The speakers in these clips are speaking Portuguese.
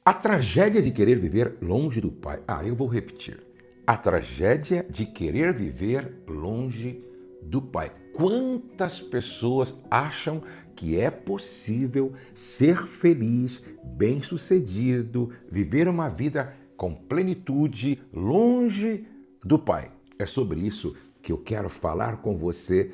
A tragédia de querer viver longe do Pai. Eu vou repetir. A tragédia de querer viver longe do Pai. Quantas pessoas acham que é possível ser feliz, bem-sucedido, viver uma vida com plenitude longe do Pai? É sobre isso que eu quero falar com você.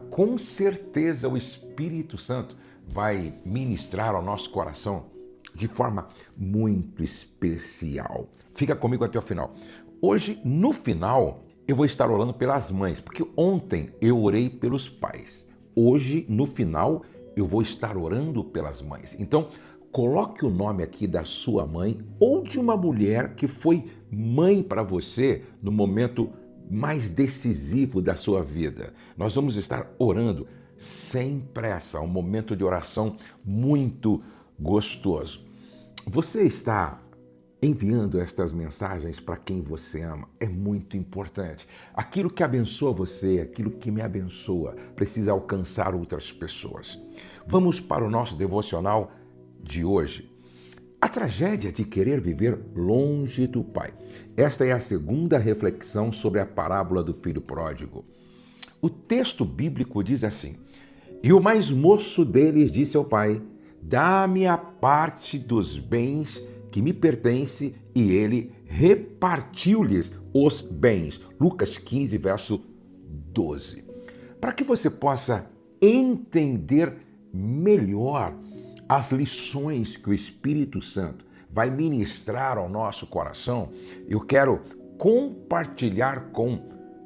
Com certeza o Espírito Santo vai ministrar ao nosso coração de forma muito especial. Fica comigo até o final. Hoje, no final, eu vou estar orando pelas mães, porque ontem eu orei pelos pais. Hoje, no final, eu vou estar orando pelas mães. Então, coloque o nome aqui da sua mãe ou de uma mulher que foi mãe para você no momento mais decisivo da sua vida. Nós vamos estar orando sem pressa, um momento de oração muito gostoso. Você está enviando estas mensagens para quem você ama. É muito importante. Aquilo que abençoa você, aquilo que me abençoa, precisa alcançar outras pessoas. Vamos para o nosso devocional de hoje. A tragédia de querer viver longe do Pai. Esta é a segunda reflexão sobre a parábola do filho pródigo. O texto bíblico diz assim: E o mais moço deles disse ao pai: Dá-me a parte dos bens que me pertence, e ele repartiu-lhes os bens. Lucas 15, verso 12. Para que você possa entender melhor as lições que o Espírito Santo vai ministrar ao nosso coração, eu quero compartilhar com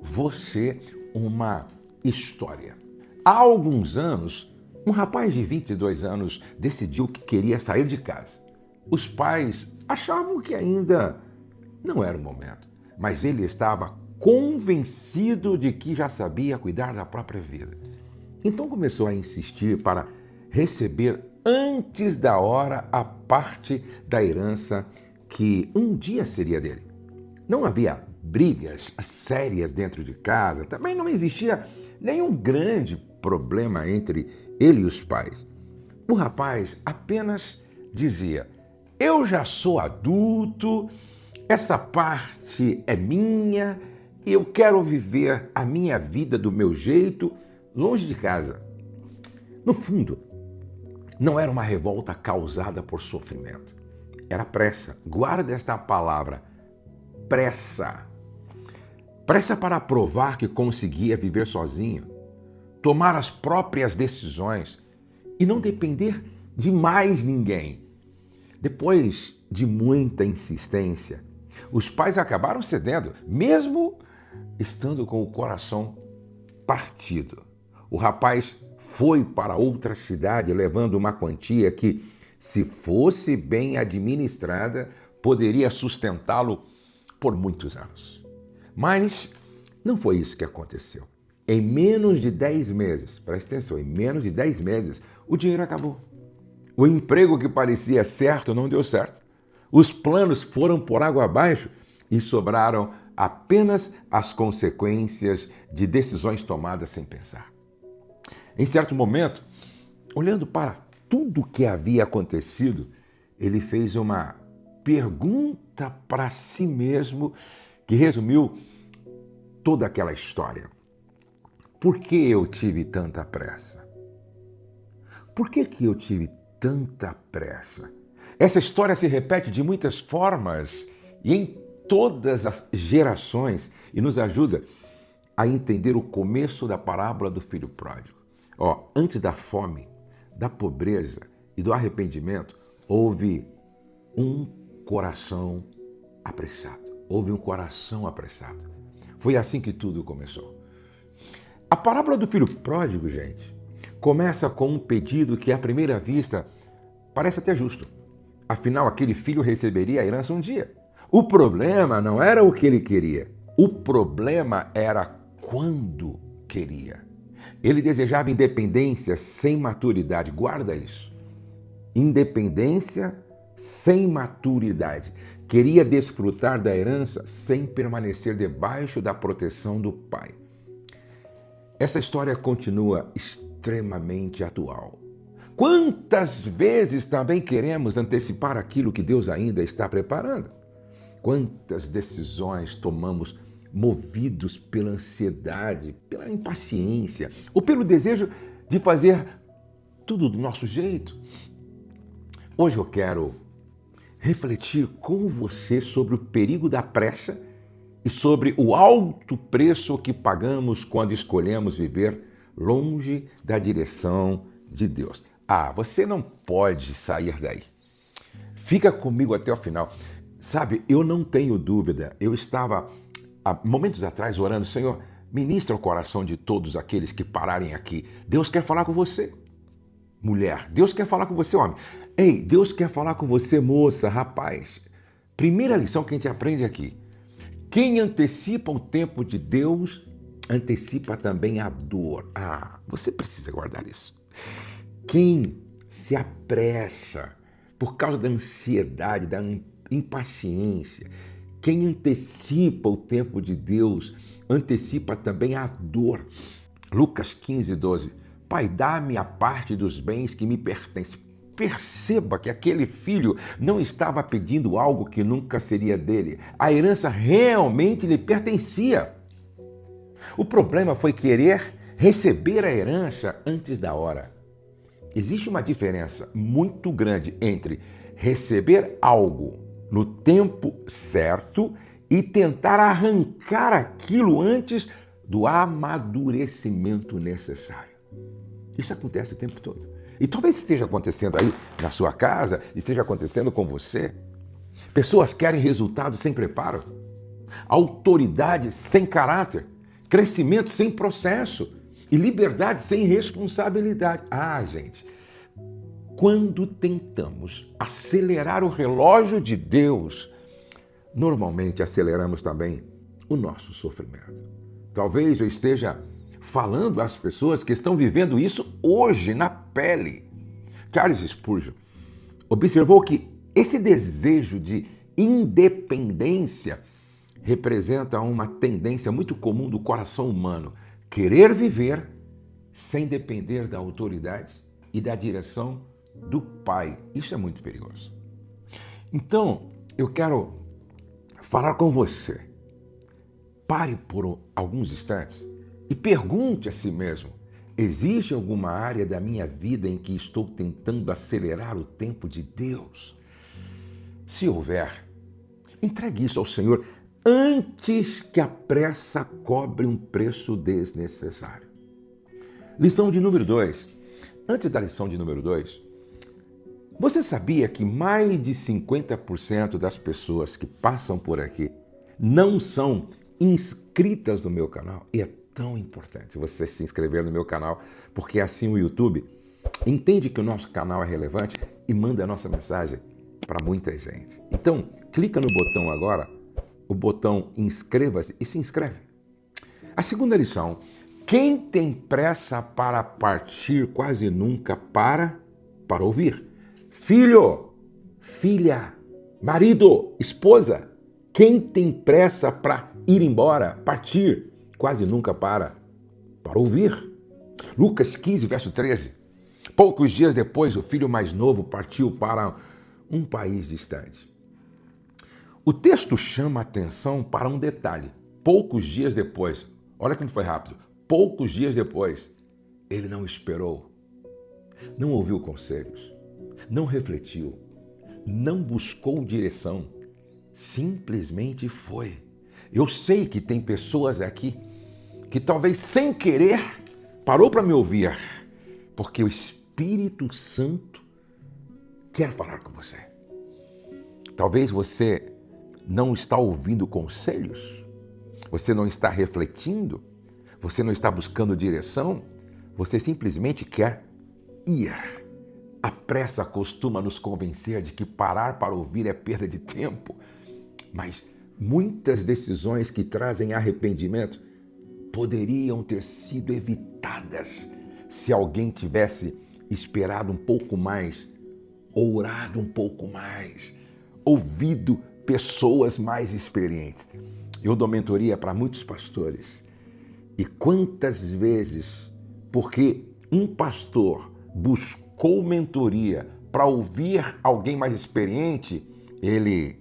você uma história. Há alguns anos, um rapaz de 22 anos decidiu que queria sair de casa. Os pais achavam que ainda não era o momento, mas ele estava convencido de que já sabia cuidar da própria vida. Então começou a insistir para receber antes da hora a parte da herança que um dia seria dele. Não havia brigas sérias dentro de casa, também não existia nenhum grande problema entre ele e os pais. O rapaz apenas dizia: eu já sou adulto, essa parte é minha, e eu quero viver a minha vida do meu jeito, longe de casa. No fundo, não era uma revolta causada por sofrimento. Era pressa. Guarda esta palavra, pressa. Pressa para provar que conseguia viver sozinho, tomar as próprias decisões e não depender de mais ninguém. Depois de muita insistência, os pais acabaram cedendo, mesmo estando com o coração partido. O rapaz foi para outra cidade levando uma quantia que, se fosse bem administrada, poderia sustentá-lo por muitos anos. Mas não foi isso que aconteceu. Em menos de 10 meses, presta atenção, em menos de 10 meses, o dinheiro acabou. O emprego que parecia certo não deu certo. Os planos foram por água abaixo e sobraram apenas as consequências de decisões tomadas sem pensar. Em certo momento, olhando para tudo o que havia acontecido, ele fez uma pergunta para si mesmo que resumiu toda aquela história. Por que eu tive tanta pressa? Por que eu tive tanta pressa? Essa história se repete de muitas formas e em todas as gerações e nos ajuda a entender o começo da parábola do filho pródigo. Antes da fome, da pobreza e do arrependimento, houve um coração apressado. Houve um coração apressado. Foi assim que tudo começou. A parábola do filho pródigo, gente, começa com um pedido que, à primeira vista, parece até justo. Afinal, aquele filho receberia a herança um dia. O problema não era o que ele queria. O problema era quando queria. Ele desejava independência sem maturidade. Guarda isso. Independência sem maturidade. Queria desfrutar da herança sem permanecer debaixo da proteção do pai. Essa história continua extremamente atual. Quantas vezes também queremos antecipar aquilo que Deus ainda está preparando? Quantas decisões tomamos movidos pela ansiedade, pela impaciência ou pelo desejo de fazer tudo do nosso jeito? Hoje eu quero refletir com você sobre o perigo da pressa e sobre o alto preço que pagamos quando escolhemos viver longe da direção de Deus. Você não pode sair daí. Fica comigo até o final. Sabe, eu não tenho dúvida. Eu estava, há momentos atrás, orando, Senhor, ministra o coração de todos aqueles que pararem aqui. Deus quer falar com você, mulher. Deus quer falar com você, homem. Ei, Deus quer falar com você, moça, rapaz. Primeira lição que a gente aprende aqui. Quem antecipa o tempo de Deus, antecipa também a dor. Você precisa guardar isso. Quem se apressa por causa da ansiedade, da impaciência, quem antecipa o tempo de Deus, antecipa também a dor. Lucas 15, 12. Pai, dá-me a parte dos bens que me pertencem. Perceba que aquele filho não estava pedindo algo que nunca seria dele. A herança realmente lhe pertencia. O problema foi querer receber a herança antes da hora. Existe uma diferença muito grande entre receber algo no tempo certo e tentar arrancar aquilo antes do amadurecimento necessário. Isso acontece o tempo todo. E talvez esteja acontecendo aí na sua casa, esteja acontecendo com você. Pessoas querem resultados sem preparo, autoridade sem caráter, crescimento sem processo e liberdade sem responsabilidade. Gente, quando tentamos acelerar o relógio de Deus, normalmente aceleramos também o nosso sofrimento. Talvez eu esteja falando às pessoas que estão vivendo isso hoje na pele. Charles Spurgeon observou que esse desejo de independência representa uma tendência muito comum do coração humano, querer viver sem depender da autoridade e da direção do Pai. Isso é muito perigoso. Então, eu quero falar com você. Pare por alguns instantes e pergunte a si mesmo: existe alguma área da minha vida em que estou tentando acelerar o tempo de Deus? Se houver, entregue isso ao Senhor antes que a pressa cobre um preço desnecessário. Lição de número 2. Antes da lição de número 2, você sabia que mais de 50% das pessoas que passam por aqui não são inscritas no meu canal? E é tão importante você se inscrever no meu canal, porque assim o YouTube entende que o nosso canal é relevante e manda a nossa mensagem para muita gente. Então, clica no botão agora, o botão inscreva-se e se inscreve. A segunda lição: quem tem pressa para partir quase nunca para ouvir. Filho, filha, marido, esposa, quem tem pressa para ir embora, partir, quase nunca para ouvir. Lucas 15, verso 13. Poucos dias depois, o filho mais novo partiu para um país distante. O texto chama a atenção para um detalhe. Poucos dias depois, olha como foi rápido, poucos dias depois, ele não esperou, não ouviu conselhos, não refletiu, não buscou direção, simplesmente foi. Eu sei que tem pessoas aqui que talvez sem querer parou para me ouvir, porque o Espírito Santo quer falar com você. Talvez você não está ouvindo conselhos, você não está refletindo, você não está buscando direção, você simplesmente quer ir. A pressa costuma nos convencer de que parar para ouvir é perda de tempo, mas muitas decisões que trazem arrependimento poderiam ter sido evitadas se alguém tivesse esperado um pouco mais, orado um pouco mais, ouvido pessoas mais experientes. Eu dou mentoria para muitos pastores. E quantas vezes, porque um pastor buscou co-mentoria para ouvir alguém mais experiente, ele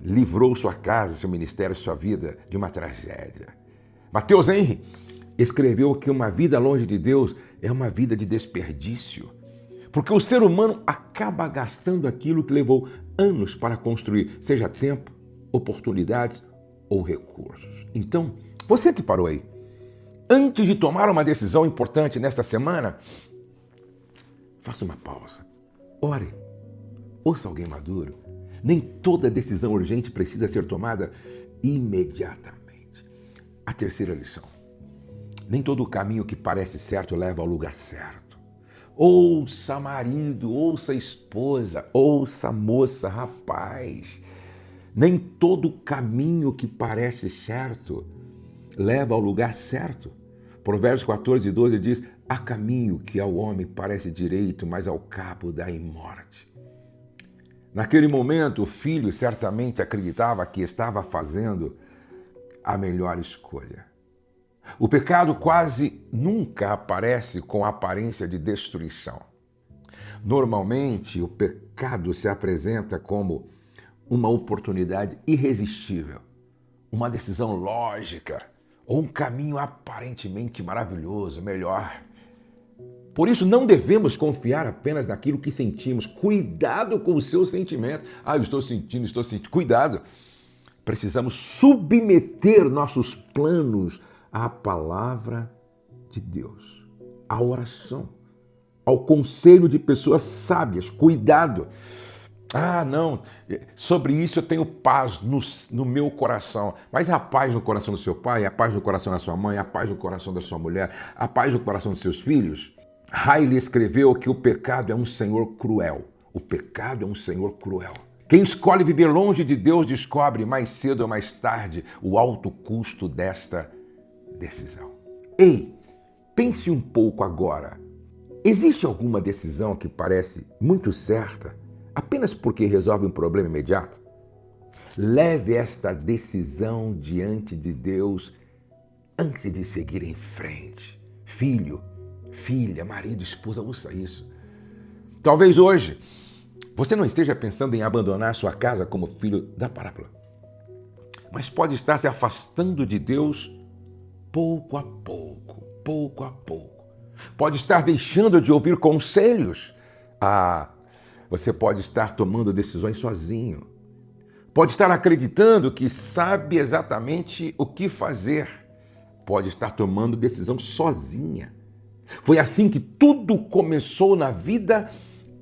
livrou sua casa, seu ministério, sua vida de uma tragédia. Mateus Henry escreveu que uma vida longe de Deus é uma vida de desperdício, porque o ser humano acaba gastando aquilo que levou anos para construir, seja tempo, oportunidades ou recursos. Então, você que parou aí, antes de tomar uma decisão importante nesta semana, faça uma pausa, ore, ouça alguém maduro. Nem toda decisão urgente precisa ser tomada imediatamente. A terceira lição: nem todo caminho que parece certo leva ao lugar certo. Ouça marido, ouça esposa, ouça moça, rapaz. Nem todo caminho que parece certo leva ao lugar certo. Provérbios 14:12 diz: há caminho que ao homem parece direito, mas ao cabo dá em morte. Naquele momento, o filho certamente acreditava que estava fazendo a melhor escolha. O pecado quase nunca aparece com aparência de destruição. Normalmente, o pecado se apresenta como uma oportunidade irresistível, uma decisão lógica ou um caminho aparentemente maravilhoso, melhor. Por isso, não devemos confiar apenas naquilo que sentimos. Cuidado com os seus sentimentos. Eu estou sentindo. Cuidado. Precisamos submeter nossos planos à palavra de Deus, à oração, ao conselho de pessoas sábias. Cuidado. Não, sobre isso eu tenho paz no meu coração. Mas a paz no coração do seu pai, a paz no coração da sua mãe, a paz no coração da sua mulher, a paz no coração dos seus filhos? Riley escreveu que o pecado é um senhor cruel. O pecado é um senhor cruel. Quem escolhe viver longe de Deus descobre mais cedo ou mais tarde o alto custo desta decisão. Ei, pense um pouco agora. Existe alguma decisão que parece muito certa apenas porque resolve um problema imediato? Leve esta decisão diante de Deus antes de seguir em frente. Filho, filha, marido, esposa, ouça isso. Talvez hoje você não esteja pensando em abandonar sua casa como filho da parábola, mas pode estar se afastando de Deus pouco a pouco, pouco a pouco. Pode estar deixando de ouvir conselhos. Você pode estar tomando decisões sozinho. Pode estar acreditando que sabe exatamente o que fazer. Pode estar tomando decisão sozinha. Foi assim que tudo começou na vida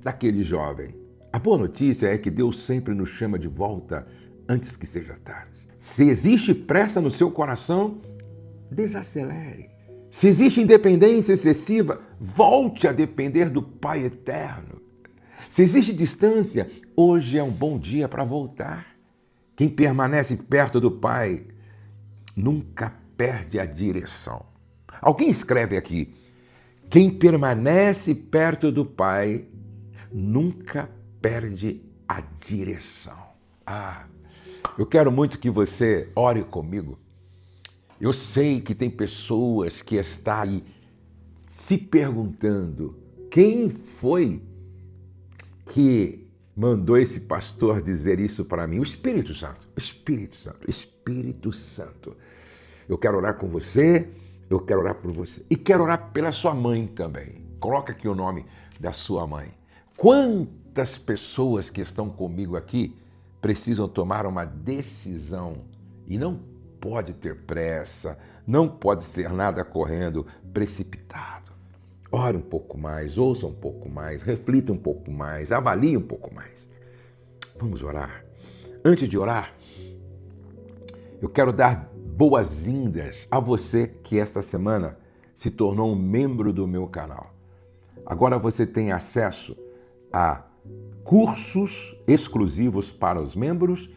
daquele jovem. A boa notícia é que Deus sempre nos chama de volta antes que seja tarde. Se existe pressa no seu coração, desacelere. Se existe independência excessiva, volte a depender do Pai Eterno. Se existe distância, hoje é um bom dia para voltar. Quem permanece perto do Pai nunca perde a direção. Alguém escreve aqui: quem permanece perto do Pai nunca perde a direção. Eu quero muito que você ore comigo. Eu sei que tem pessoas que estão aí se perguntando: quem foi que mandou esse pastor dizer isso para mim? O Espírito Santo, o Espírito Santo, o Espírito Santo. Eu quero orar com você, eu quero orar por você. E quero orar pela sua mãe também. Coloca aqui o nome da sua mãe. Quantas pessoas que estão comigo aqui precisam tomar uma decisão e não pode ter pressa, não pode ser nada correndo precipitado. Ore um pouco mais, ouça um pouco mais, reflita um pouco mais, avalie um pouco mais. Vamos orar. Antes de orar, eu quero dar boas-vindas a você que esta semana se tornou um membro do meu canal. Agora você tem acesso a cursos exclusivos para os membros,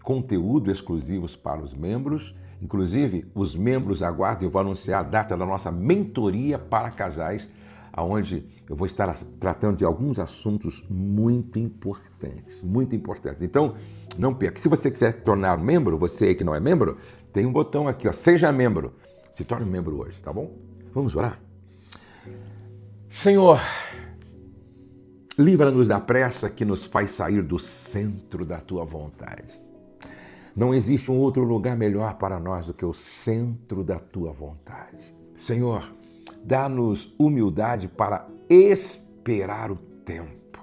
conteúdo exclusivos para os membros. Inclusive, os membros aguardam, eu vou anunciar a data da nossa mentoria para casais, onde eu vou estar tratando de alguns assuntos muito importantes, muito importantes. Então, não perca. Se você quiser tornar membro, você aí que não é membro, tem um botão aqui, ó, seja membro. Se torne membro hoje, tá bom? Vamos orar? Senhor, Livra-nos da pressa que nos faz sair do centro da tua vontade. Não existe um outro lugar melhor para nós do que o centro da tua vontade. Senhor, dá-nos humildade para esperar o tempo,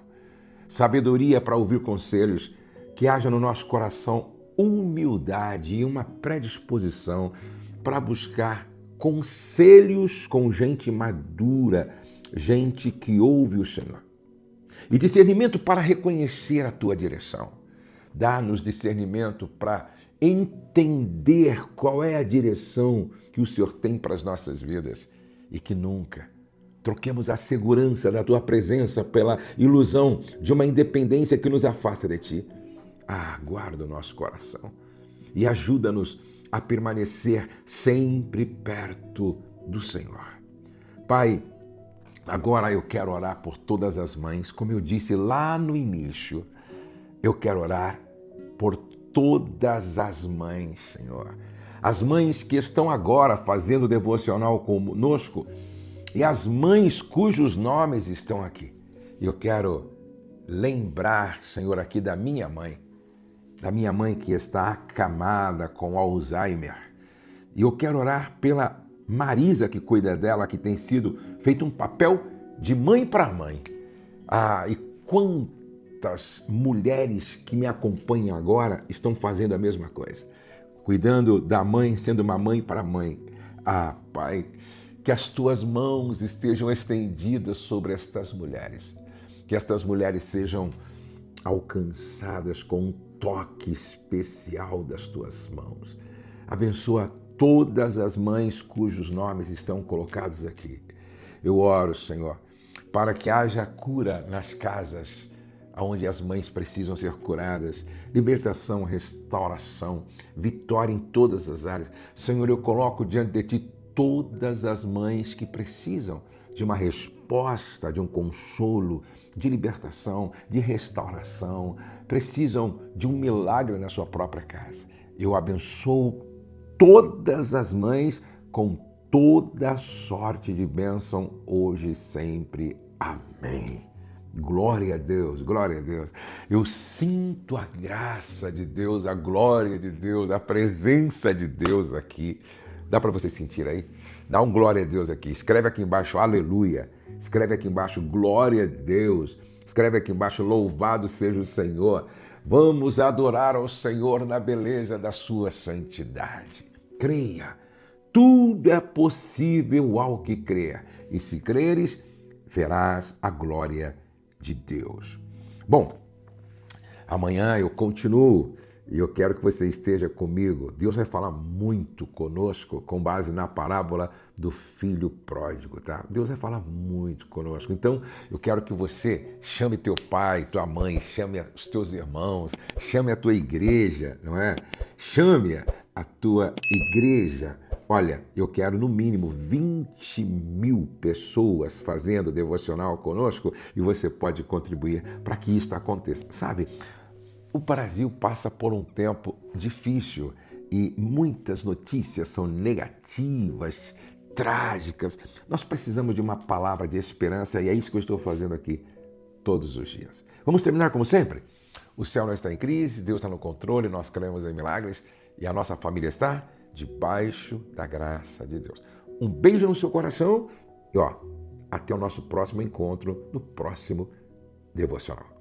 sabedoria para ouvir conselhos, que haja no nosso coração humildade e uma predisposição para buscar conselhos com gente madura, gente que ouve o Senhor. E discernimento para reconhecer a tua direção. Dá-nos discernimento para entender qual é a direção que o Senhor tem para as nossas vidas e que nunca troquemos a segurança da tua presença pela ilusão de uma independência que nos afasta de ti. Guarda o nosso coração e ajuda-nos a permanecer sempre perto do Senhor. Pai, agora eu quero orar por todas as mães, como eu disse lá no início. Eu quero orar por todas as mães, Senhor. As mães que estão agora fazendo devocional conosco e as mães cujos nomes estão aqui. Eu quero lembrar, Senhor, aqui da minha mãe que está acamada com Alzheimer. E eu quero orar pela Marisa, que cuida dela, que tem sido feito um papel de mãe para mãe. E quantas mulheres que me acompanham agora estão fazendo a mesma coisa, cuidando da mãe, sendo uma mãe para mãe. Pai, que as tuas mãos estejam estendidas sobre estas mulheres, que estas mulheres sejam alcançadas com um toque especial das tuas mãos. Abençoa todas as mães cujos nomes estão colocados aqui. Eu oro, Senhor, para que haja cura nas casas onde as mães precisam ser curadas, libertação, restauração, vitória em todas as áreas. Senhor, eu coloco diante de Ti todas as mães que precisam de uma resposta, de um consolo, de libertação, de restauração, precisam de um milagre na sua própria casa. Eu abençoo todas as mães com toda sorte de bênção, hoje e sempre. Amém. Glória a Deus, glória a Deus. Eu sinto a graça de Deus, a glória de Deus, a presença de Deus aqui. Dá para você sentir aí? Dá um glória a Deus aqui. Escreve aqui embaixo, aleluia. Escreve aqui embaixo, glória a Deus. Escreve aqui embaixo, louvado seja o Senhor. Vamos adorar ao Senhor na beleza da sua santidade. Creia, tudo é possível ao que crer. E se creres, verás a glória de Deus. Bom, amanhã eu continuo e eu quero que você esteja comigo. Deus vai falar muito conosco com base na parábola do filho pródigo, tá? Deus vai falar muito conosco. Então, eu quero que você chame teu pai, tua mãe, chame os teus irmãos, chame a tua igreja, não é? Chame a tua igreja. Olha, eu quero no mínimo 20 mil pessoas fazendo devocional conosco e você pode contribuir para que isso aconteça. Sabe, o Brasil passa por um tempo difícil e muitas notícias são negativas, trágicas. Nós precisamos de uma palavra de esperança e é isso que eu estou fazendo aqui todos os dias. Vamos terminar como sempre? O céu não está em crise, Deus está no controle, nós cremos em milagres e a nossa família está debaixo da graça de Deus. Um beijo no seu coração e até o nosso próximo encontro no próximo devocional.